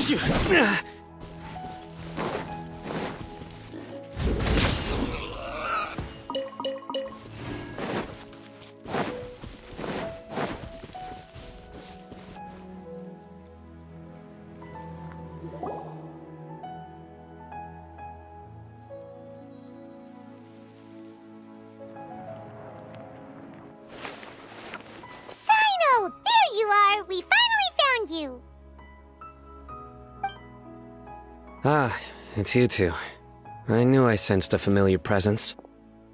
Cyno! There you are! We finally found you! Ah, it's you two. I knew I sensed a familiar presence,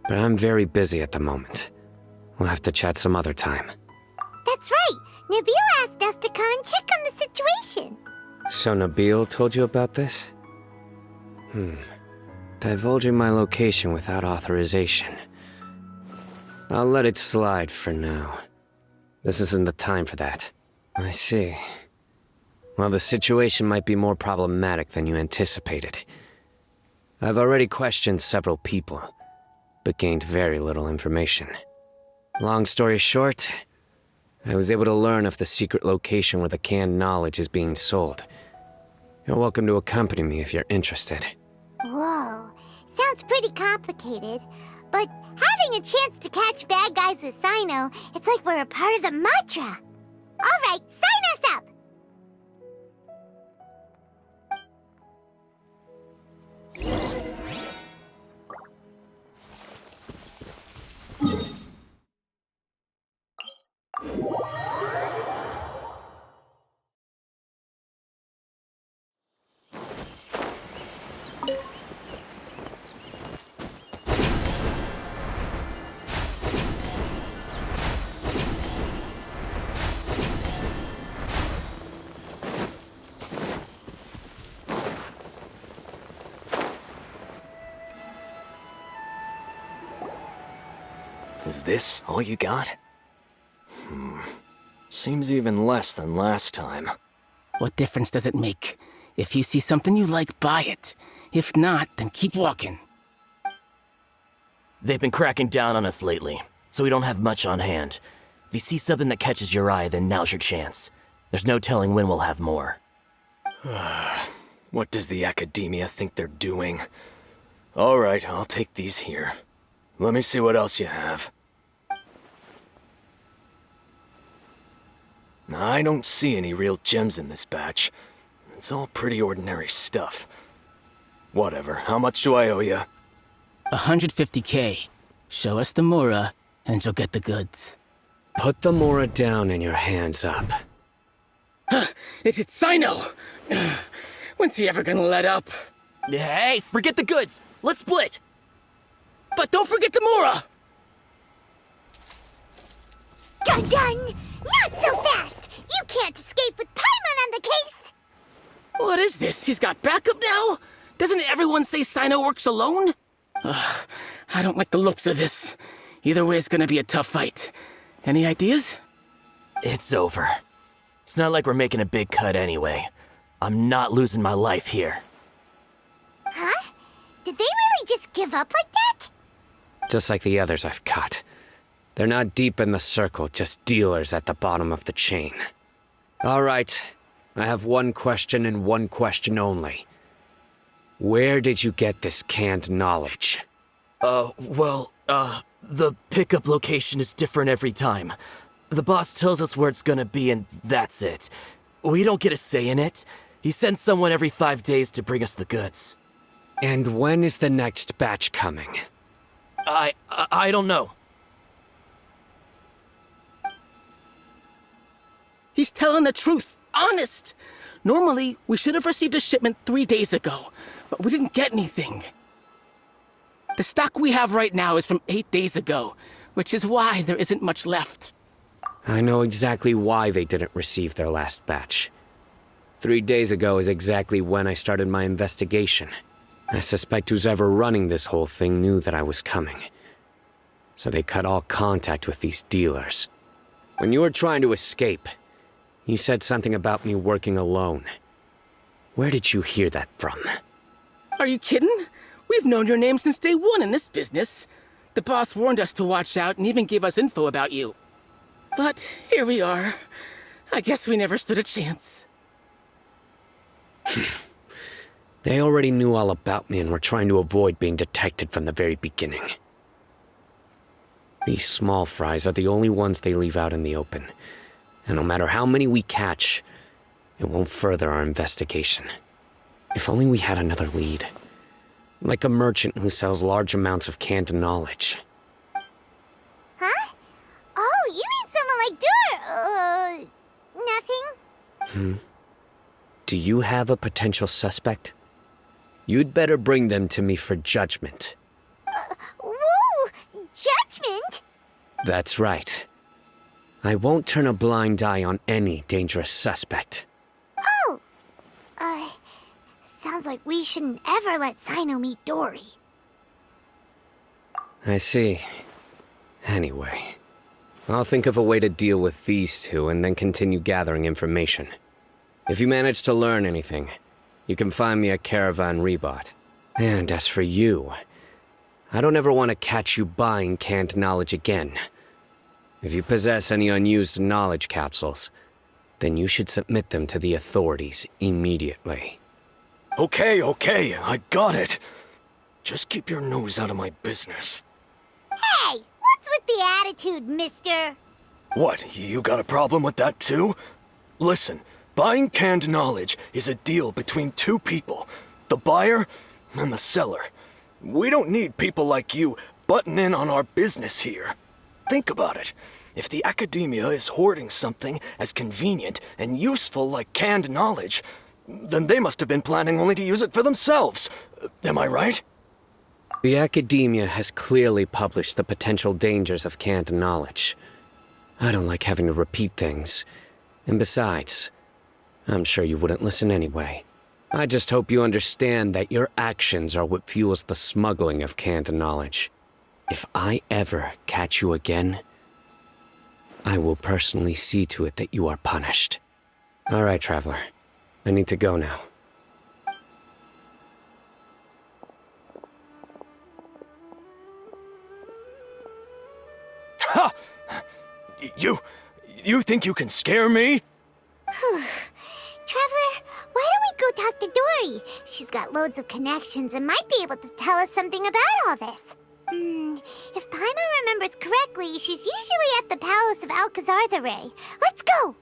but I'm very busy at the moment. We'll have to chat some other time. That's right! Nabil asked us to come and check on the situation. So Nabil told you about this? Divulging my location without authorization. I'll let it slide for now. This isn't the time for that. I see. Well, the situation might be more problematic than you anticipated. I've already questioned several people, but gained very little information. Long story short, I was able to learn of the secret location where the canned knowledge is being sold. You're welcome to accompany me if you're interested. Whoa, sounds pretty complicated. But having a chance to catch bad guys with Cyno, it's like we're a part of the mantra. All right, sign us up! Is this all you got? Seems even less than last time. What difference does it make? If you see something you like, buy it. If not, then keep walking. They've been cracking down on us lately, so we don't have much on hand. If you see something that catches your eye, then now's your chance. There's no telling when we'll have more. What does the academia think they're doing? All right, I'll take these here. Let me see what else you have. I don't see any real gems in this batch. It's all pretty ordinary stuff. Whatever, how much do I owe you? 150K. Show us the Mora, and you'll get the goods. Put the Mora down and your hands up. It's Cyno! When's he ever gonna let up? Hey, forget the goods! Let's split! But don't forget the Mora! Dun-dun! Not so fast! You can't escape with Paimon on the case! What is this? He's got backup now? Doesn't everyone say Cyno works alone? I don't like the looks of this. Either way, it's gonna be a tough fight. Any ideas? It's over. It's not like we're making a big cut anyway. I'm not losing my life here. Huh? Did they really just give up like that? Just like the others I've caught. They're not deep in the circle, just dealers at the bottom of the chain. All right, I have one question and one question only. Where did you get this canned knowledge? The pickup location is different every time. The boss tells us where it's gonna be and that's it. We don't get a say in it. He sends someone every 5 days to bring us the goods. And when is the next batch coming? I don't know. He's telling the truth. Honest. Normally, we should have received a shipment 3 days ago, but we didn't get anything. The stock we have right now is from 8 days ago, which is why there isn't much left. I know exactly why they didn't receive their last batch. 3 days ago is exactly when I started my investigation. I suspect who's ever running this whole thing knew that I was coming. So they cut all contact with these dealers. When you were trying to escape, you said something about me working alone. Where did you hear that from? Are you kidding? We've known your name since day one in this business. The boss warned us to watch out and even gave us info about you. But here we are. I guess we never stood a chance. They already knew all about me and were trying to avoid being detected from the very beginning. These small fries are the only ones they leave out in the open. And no matter how many we catch, it won't further our investigation. If only we had another lead. Like a merchant who sells large amounts of canned knowledge. Huh? Oh, you mean someone like nothing? Do you have a potential suspect? You'd better bring them to me for judgment. Whoa! Judgment? That's right. I won't turn a blind eye on any dangerous suspect. Oh! Sounds like we shouldn't ever let Cyno meet Dory. I see. Anyway, I'll think of a way to deal with these two and then continue gathering information. If you manage to learn anything, you can find me at Caravan Rebot. And as for you, I don't ever want to catch you buying canned knowledge again. If you possess any unused knowledge capsules, then you should submit them to the authorities immediately. Okay, I got it. Just keep your nose out of my business. Hey! What's with the attitude, mister? What, you got a problem with that too? Listen, buying canned knowledge is a deal between two people, the buyer and the seller. We don't need people like you butting in on our business here. Think about it. If the academia is hoarding something as convenient and useful like canned knowledge, then they must have been planning only to use it for themselves. Am I right? The academia has clearly published the potential dangers of canned knowledge. I don't like having to repeat things. And besides, I'm sure you wouldn't listen anyway. I just hope you understand that your actions are what fuels the smuggling of canned knowledge. If I ever catch you again, I will personally see to it that you are punished. All right, Traveler. I need to go now. Ha! You think you can scare me? Traveler, why don't we go talk to Dory? She's got loads of connections and might be able to tell us something about all this. If Paimon remembers correctly, she's usually at the Palace of Alcazar's Array. Let's go!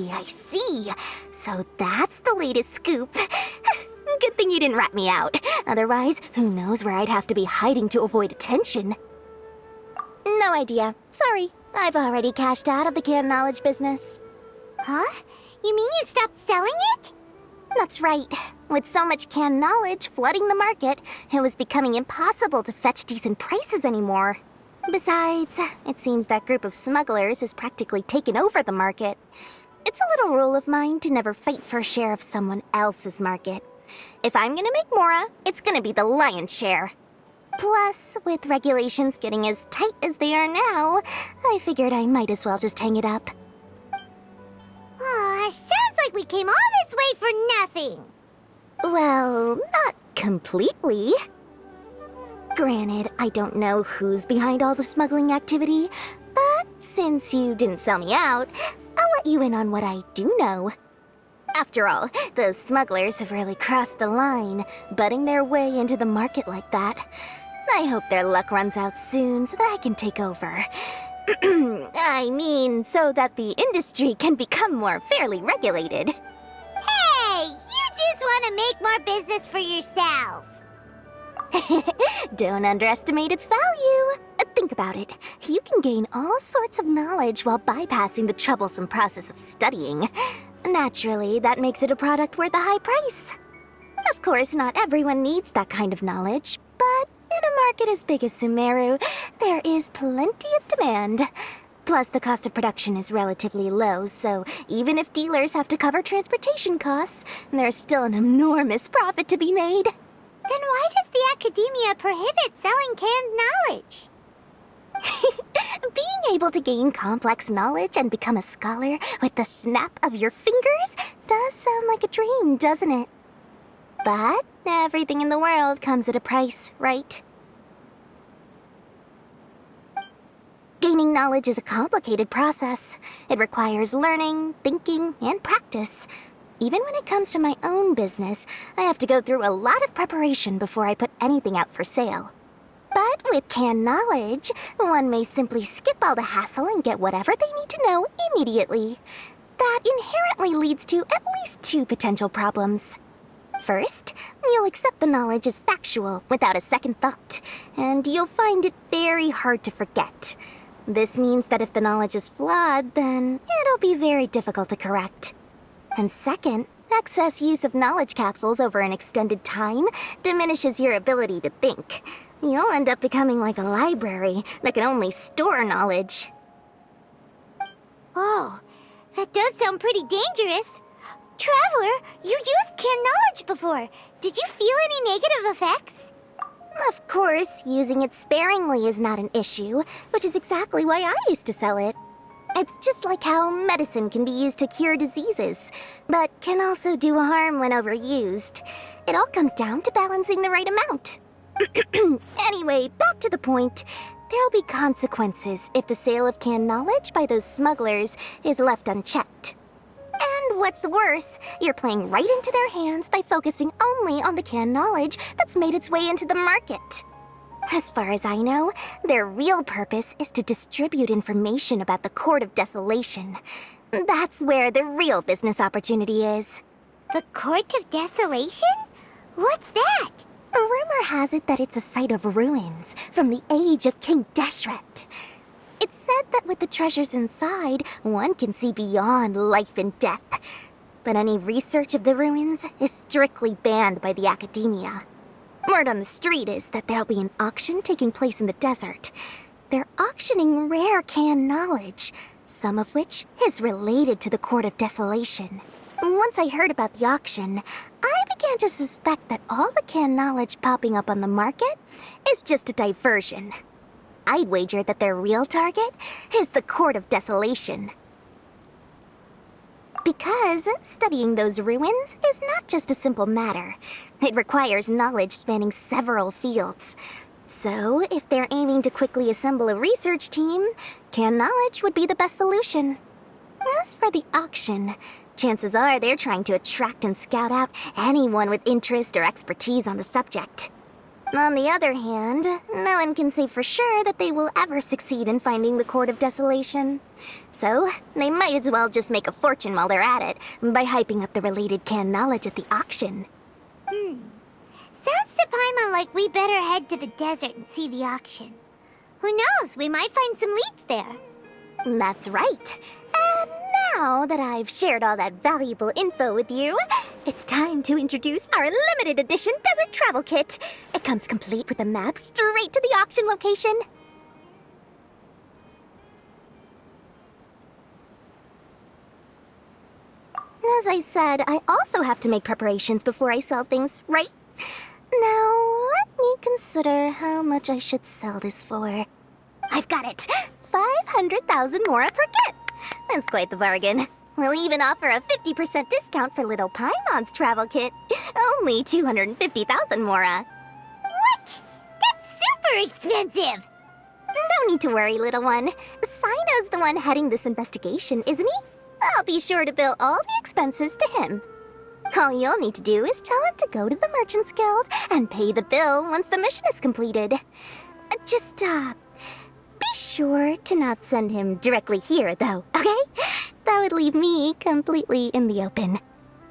I see. So that's the latest scoop. Good thing you didn't rat me out. Otherwise, who knows where I'd have to be hiding to avoid attention. No idea. Sorry. I've already cashed out of the canned knowledge business. Huh? You mean you stopped selling it? That's right. With so much canned knowledge flooding the market, it was becoming impossible to fetch decent prices anymore. Besides, it seems that group of smugglers has practically taken over the market. It's a little rule of mine to never fight for a share of someone else's market. If I'm gonna make Mora, it's gonna be the lion's share. Plus, with regulations getting as tight as they are now, I figured I might as well just hang it up. Aw, sounds like we came all this way for nothing. Well, not completely. Granted, I don't know who's behind all the smuggling activity, but since you didn't sell me out, I'll let you in on what I do know. After all, those smugglers have really crossed the line, butting their way into the market like that. I hope their luck runs out soon so that I can take over. I mean, so that the industry can become more fairly regulated. Hey, you just want to make more business for yourself. Don't underestimate its value. Think about it. You can gain all sorts of knowledge while bypassing the troublesome process of studying. Naturally, that makes it a product worth a high price. Of course, not everyone needs that kind of knowledge, but in a market as big as Sumeru, there is plenty of demand. Plus, the cost of production is relatively low, so even if dealers have to cover transportation costs, there's still an enormous profit to be made. Then why does the academia prohibit selling canned knowledge? Being able to gain complex knowledge and become a scholar with the snap of your fingers does sound like a dream, doesn't it? But everything in the world comes at a price, right? Gaining knowledge is a complicated process. It requires learning, thinking, and practice. Even when it comes to my own business, I have to go through a lot of preparation before I put anything out for sale. But with canned knowledge, one may simply skip all the hassle and get whatever they need to know immediately. That inherently leads to at least two potential problems. First, you'll accept the knowledge as factual without a second thought, and you'll find it very hard to forget. This means that if the knowledge is flawed, then it'll be very difficult to correct. And second, excess use of knowledge capsules over an extended time diminishes your ability to think. You'll end up becoming like a library that can only store knowledge. Oh, that does sound pretty dangerous. Traveler, you used canned knowledge before. Did you feel any negative effects? Of course, using it sparingly is not an issue, which is exactly why I used to sell it. It's just like how medicine can be used to cure diseases, but can also do harm when overused. It all comes down to balancing the right amount. Anyway, back to the point. There'll be consequences if the sale of canned knowledge by those smugglers is left unchecked. And what's worse, you're playing right into their hands by focusing only on the canned knowledge that's made its way into the market. As far as I know, their real purpose is to distribute information about the Court of Desolation. That's where the real business opportunity is. The Court of Desolation? What's that? Rumor has it that it's a site of ruins from the age of King Deshret. It's said that with the treasures inside, one can see beyond life and death. But any research of the ruins is strictly banned by the academia. Word on the street is that there'll be an auction taking place in the desert. They're auctioning rare canned knowledge, some of which is related to the Court of Desolation. Once I heard about the auction, I began to suspect that all the canned knowledge popping up on the market is just a diversion. I'd wager that their real target is the Court of Desolation. Because studying those ruins is not just a simple matter. It requires knowledge spanning several fields. So, if they're aiming to quickly assemble a research team, canned knowledge would be the best solution. As for the auction, chances are they're trying to attract and scout out anyone with interest or expertise on the subject. On the other hand, no one can say for sure that they will ever succeed in finding the Court of Desolation. So, they might as well just make a fortune while they're at it by hyping up the related canned knowledge at the auction. Sounds to Paimon like we better head to the desert and see the auction. Who knows, we might find some leads there. That's right. And now that I've shared all that valuable info with you, it's time to introduce our limited edition desert travel kit. It comes complete with a map straight to the auction location. As I said, I also have to make preparations before I sell things, right? Now, let me consider how much I should sell this for. I've got it! 500,000 mora per kit! That's quite the bargain. We'll even offer a 50% discount for little Paimon's travel kit. Only 250,000 mora. What? That's super expensive! No need to worry, little one. Cyno's the one heading this investigation, isn't he? I'll be sure to bill all the expenses to him. All you'll need to do is tell him to go to the Merchants Guild and pay the bill once the mission is completed. Just, be sure to not send him directly here, though, okay? That would leave me completely in the open.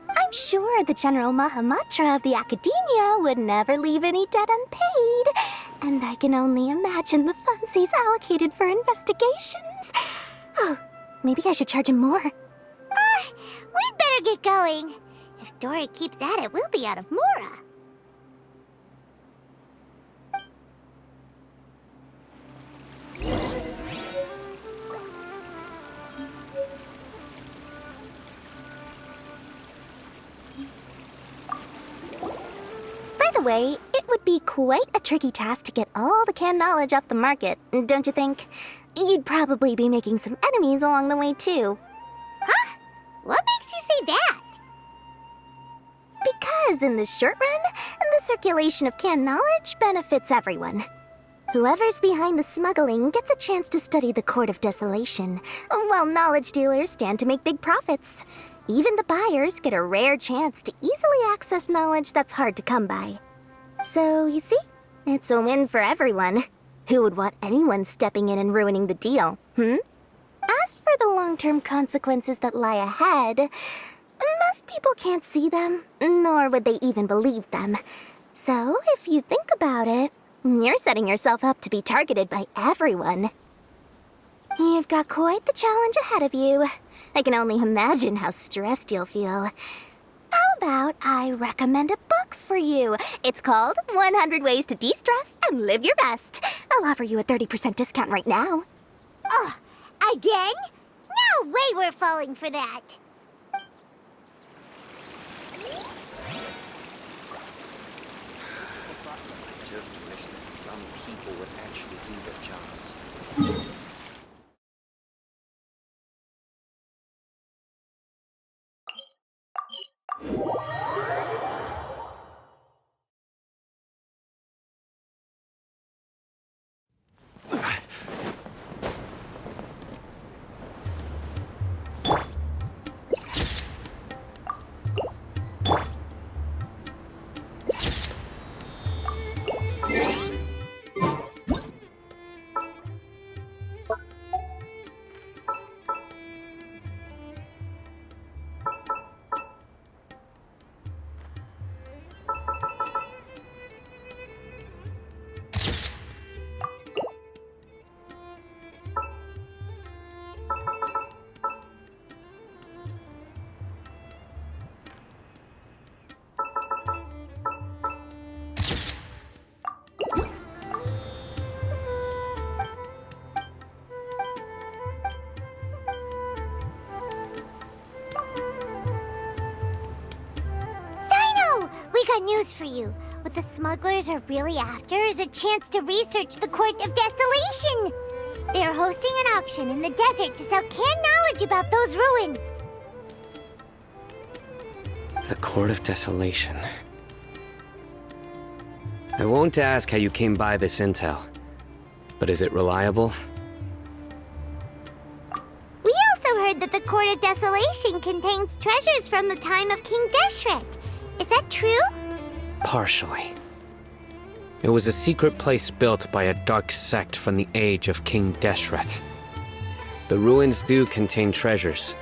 I'm sure the General Mahamatra of the Academia would never leave any debt unpaid, and I can only imagine the funds he's allocated for investigations. Oh, maybe I should charge him more. We'd better get going. If Dory keeps at it, we'll be out of Mora. By the way, it would be quite a tricky task to get all the canned knowledge off the market, don't you think? You'd probably be making some enemies along the way, too. Huh? What makes you say that? Because in the short run, the circulation of canned knowledge benefits everyone. Whoever's behind the smuggling gets a chance to study the Court of Desolation, while knowledge dealers stand to make big profits. Even the buyers get a rare chance to easily access knowledge that's hard to come by. So, you see, it's a win for everyone. Who would want anyone stepping in and ruining the deal, As for the long-term consequences that lie ahead, most people can't see them, nor would they even believe them. So, if you think about it, you're setting yourself up to be targeted by everyone. You've got quite the challenge ahead of you. I can only imagine how stressed you'll feel. How about I recommend a book for you? It's called 100 Ways to De-Stress and Live Your Best. I'll offer you a 30% discount right now. Ugh, again? No way we're falling for that. I just wish that some people would actually do their jobs. Cyno! We got news for you. What the smugglers are really after is a chance to research the Court of Desolation. They are hosting an auction in the desert to sell canned knowledge about those ruins. The Court of Desolation. I won't ask how you came by this intel, but is it reliable? We also heard that the Court of Desolation contains treasures from the time of King Deshret. Is that true? Partially. It was a secret place built by a dark sect from the age of King Deshret. The ruins do contain treasures,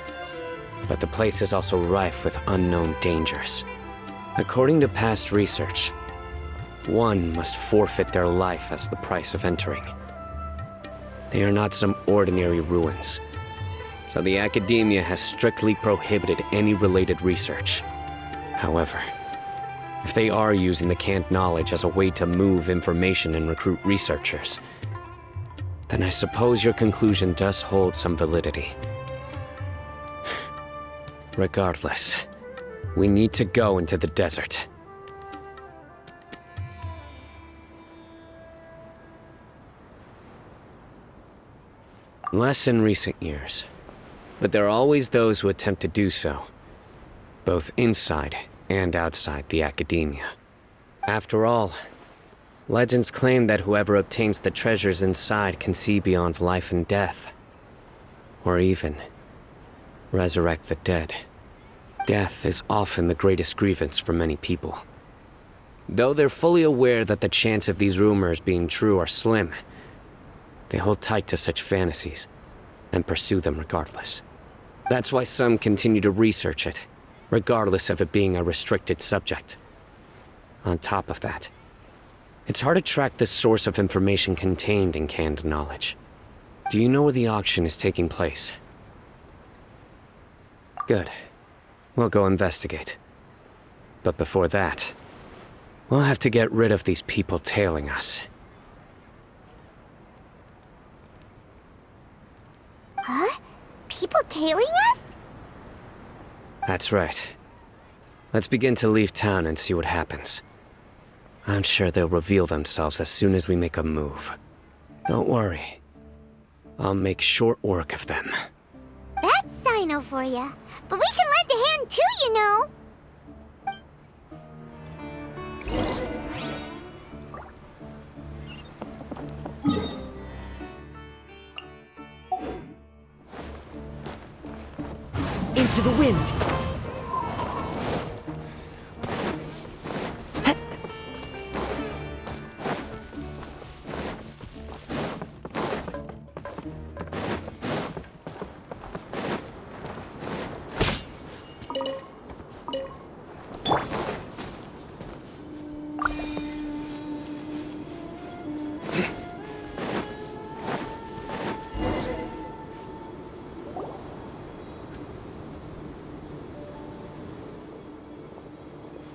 but the place is also rife with unknown dangers. According to past research, one must forfeit their life as the price of entering. They are not some ordinary ruins, so the Academia has strictly prohibited any related research. However, if they are using the canned knowledge as a way to move information and recruit researchers, then I suppose your conclusion does hold some validity. Regardless, we need to go into the desert. Less in recent years, but there are always those who attempt to do so, both inside and outside the Academia. After all, legends claim that whoever obtains the treasures inside can see beyond life and death, or even resurrect the dead. Death is often the greatest grievance for many people. Though they're fully aware that the chance of these rumors being true are slim, They hold tight to such fantasies and pursue them regardless. That's why some continue to research it, regardless of it being a restricted subject. On top of that, it's hard to track the source of information contained in canned knowledge. Do you know where the auction is taking place? Good. We'll go investigate. But before that, we'll have to get rid of these people tailing us. Huh? People tailing us? That's right. Let's begin to leave town and see what happens. I'm sure they'll reveal themselves as soon as we make a move. Don't worry. I'll make short work of them. That's Cyno for ya. But we can lend a hand too, you know. Into the wind!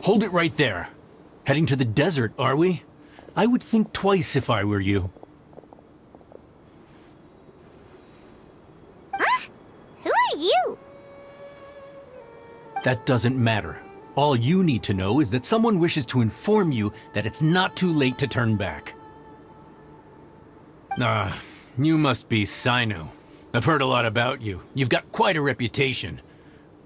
Hold it right there. Heading to the desert, are we? I would think twice if I were you. Huh? Who are you? That doesn't matter. All you need to know is that someone wishes to inform you that it's not too late to turn back. You must be Cyno. I've heard a lot about you. You've got quite a reputation.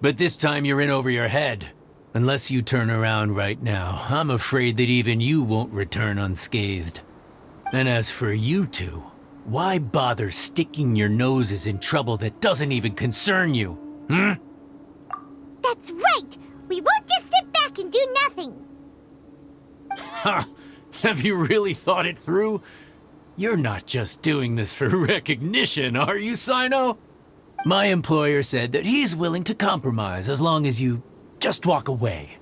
But this time you're in over your head. Unless you turn around right now, I'm afraid that even you won't return unscathed. And as for you two, why bother sticking your noses in trouble that doesn't even concern you? That's right! We won't just sit back and do nothing! Ha! Have you really thought it through? You're not just doing this for recognition, are you, Cyno? My employer said that he's willing to compromise as long as you just walk away.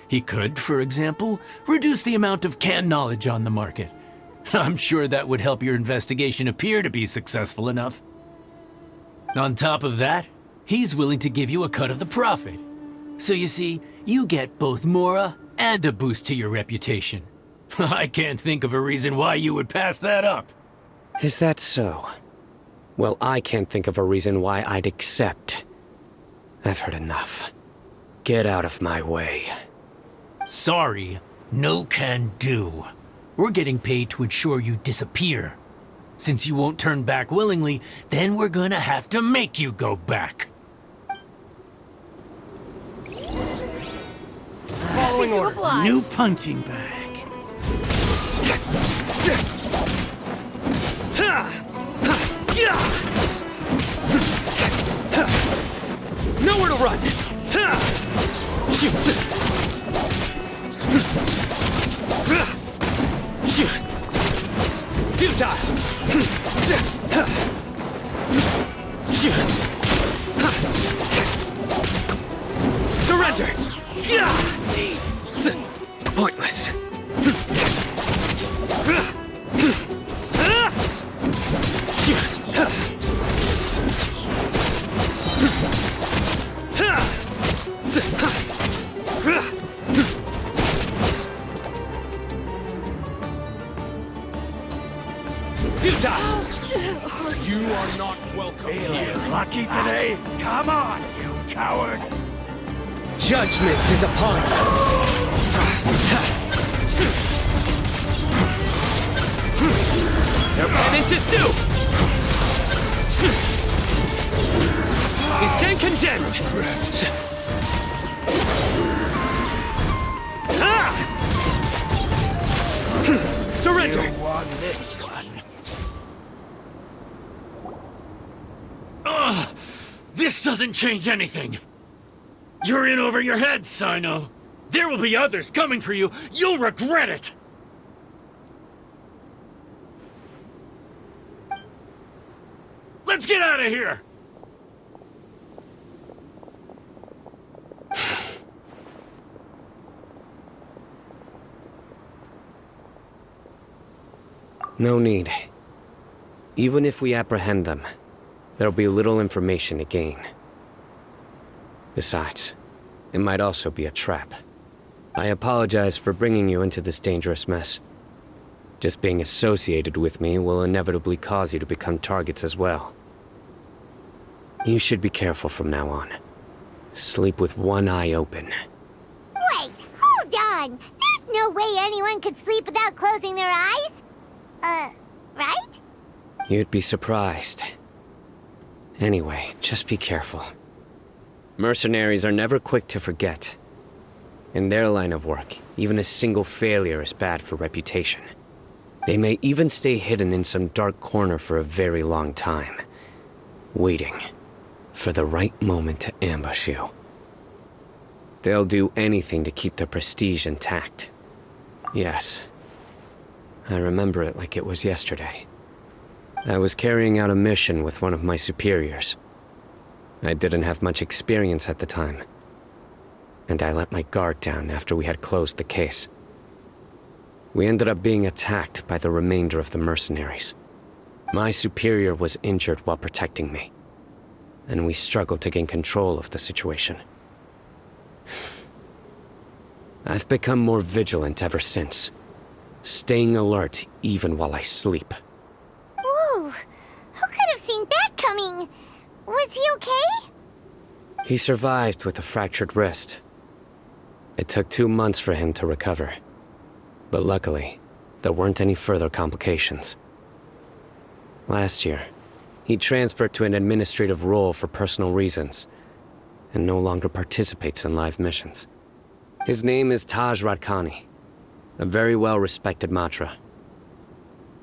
He could, for example, reduce the amount of canned knowledge on the market. I'm sure that would help your investigation appear to be successful enough. On top of that, he's willing to give you a cut of the profit. So you see, you get both Mora and a boost to your reputation. I can't think of a reason why you would pass that up. Is that so? Well, I can't think of a reason why I'd accept. I've heard enough. Get out of my way. Sorry, no can do. We're getting paid to ensure you disappear. Since you won't turn back willingly, then we're gonna have to make you go back. Following orders. New punching bag. Nowhere to run! Futile! Surrender! Pointless. Futile! You are not welcome here. Lucky today? Come on, you coward! Judgment is upon you. Their penance is due! You stand condemned! Surrender! You won this one. This doesn't change anything. You're in over your head, Cyno. There will be others coming for you. You'll regret it. Let's get out of here! No need. Even if we apprehend them, there'll be little information to gain. Besides, it might also be a trap. I apologize for bringing you into this dangerous mess. Just being associated with me will inevitably cause you to become targets as well. You should be careful from now on. Sleep with one eye open. Wait, hold on! There's no way anyone could sleep without closing their eyes? Right? You'd be surprised. Anyway, just be careful. Mercenaries are never quick to forget. In their line of work, even a single failure is bad for reputation. They may even stay hidden in some dark corner for a very long time, waiting for the right moment to ambush you. They'll do anything to keep their prestige intact. Yes, I remember it like it was yesterday. I was carrying out a mission with one of my superiors. I didn't have much experience at the time, and I let my guard down after we had closed the case. We ended up being attacked by the remainder of the mercenaries. My superior was injured while protecting me, and we struggled to gain control of the situation. I've become more vigilant ever since, staying alert even while I sleep. Whoa! Who could have seen that coming? Was he okay? He survived with a fractured wrist. It took 2 months for him to recover. But luckily, there weren't any further complications. Last year, he transferred to an administrative role for personal reasons, and no longer participates in live missions. His name is Taj Radkani, a very well-respected Matra.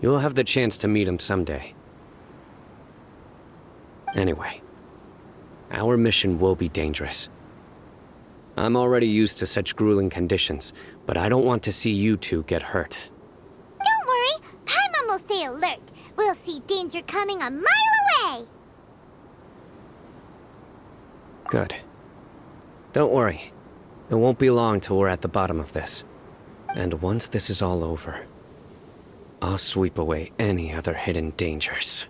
You'll have the chance to meet him someday. Anyway, our mission will be dangerous. I'm already used to such grueling conditions, but I don't want to see you two get hurt. Don't worry, Paimon will stay alert. We'll see danger coming a mile away. Good. Don't worry. It won't be long till we're at the bottom of this. And once this is all over, I'll sweep away any other hidden dangers.